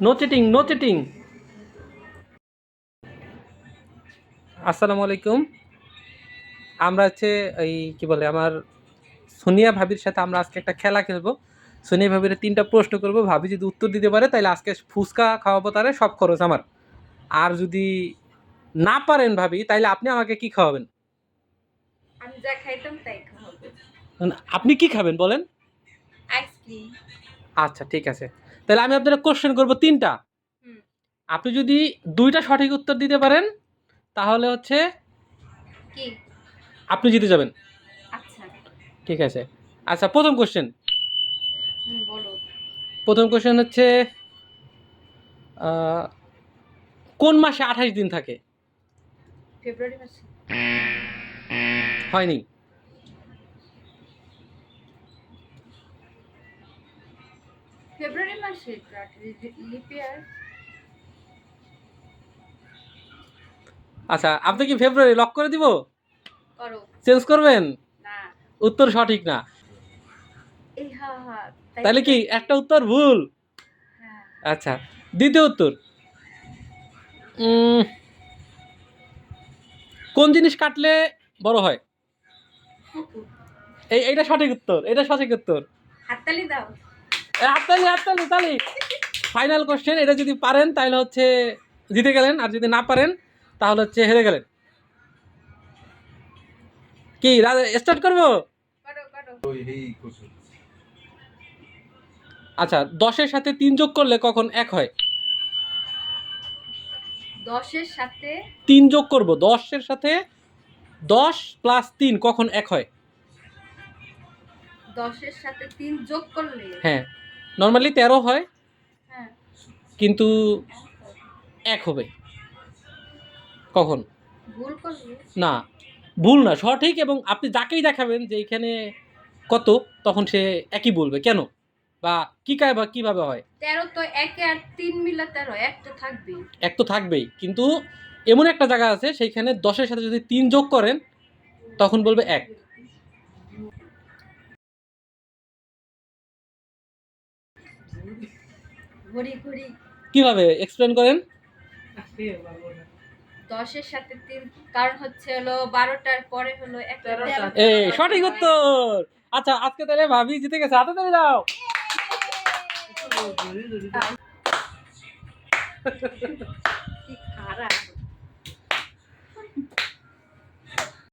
No cheating, no cheating. আসসালামু আলাইকুম। আমরা হচ্ছে এই কি বলে আমার সোনিয়া ভাবির সাথে আমরা আজকে একটা খেলা খেলবো। সোনিয়া ভাবির 3টা প্রশ্ন করব, ভাবি যদি উত্তর দিতে পারে তাহলে আজকে ফুচকা খাওয়াবো, তারে সব খরচ আমার। আর যদি না পারেন ভাবি, তাইলে আপনি আমাকে কি খাওয়াবেন? আমি যা খাইতাম তাই খাওয়াবো। আপনি কি খাবেন বলেন? আইসক্রিম। আচ্ছা ঠিক আছে, তাহলে আমি আপনাকে কোশ্চেন করব 3টা। হুম। আপনি যদি 2টা সঠিক উত্তর দিতে পারেন তাহলে হচ্ছে কি? আপনি জিতে যাবেন। আচ্ছা। ঠিক আছে। আচ্ছা, প্রথম কোশ্চেন। বলো। প্রথম কোশ্চেন হচ্ছে আহ, কোন মাসে 28 দিন থাকে? ফেব্রুয়ারি মাসে। হয়নি। ফেব্রুয়ারি মাসে লিপ ইয়ার। আচ্ছা, আপনি কি ফেব্রুয়ারি লক করে দিব? করো। চেঞ্জ করবেন? না। উত্তর সঠিক না। এই হা হা। তাহলে কি একটা উত্তর ভুল? হ্যাঁ। আচ্ছা, দ্বিতীয় উত্তর। উম, কোন জিনিস কাটলে বড় হয়? কুকুর। এইটা সঠিক উত্তর, এটা সঠিক উত্তর। হাততালি দাও। হাততালি, হাততালি, তালি। ফাইনাল কোশ্চেন, এটা যদি পারেন তাহলে হচ্ছে জিতে গেলেন, আর যদি না পারেন তাহলে হচ্ছে হেরে গেলেন। কি স্টার্ট করবো? করো করো। আচ্ছা, 10-এর সাথে 3 যোগ করলে কখন 1 হয়? 10-এর সাথে 3 যোগ করব, 10-এর সাথে 10 প্লাস 3 কখন 1 হয়? 10-এর সাথে 3 যোগ করলে। হ্যাঁ, নর্মালি 13 হয়, হ্যাঁ। কিন্তু 1 হবে কখন? ভুল করলে। না, ভুল না, সঠিক। এবং আপনি যাকেই দেখাবেন যে এখানে কত, তখন সে একই বলবে কেন বা কি কায় বা কিভাবে হয়। 13 তো 1 আর 3 মিলে 13, 1 তো থাকবেই। 1 তো থাকবেই, কিন্তু এমন একটা জায়গা আছে সেইখানে 10-এর সাথে যদি 3 যোগ করেন তখন বলবে 1। ঘড়ি ঘড়ি। কিভাবে এক্সপ্লেন করেন? 10-এর সাথে 3, কারণ হচ্ছে হলো 12টার পরে হলো 1টা। এই সঠিক উত্তর। আচ্ছা, আজকে তাহলে ভাবি জিতে গেছে, হাতে তালি দাও। কি খারাপ।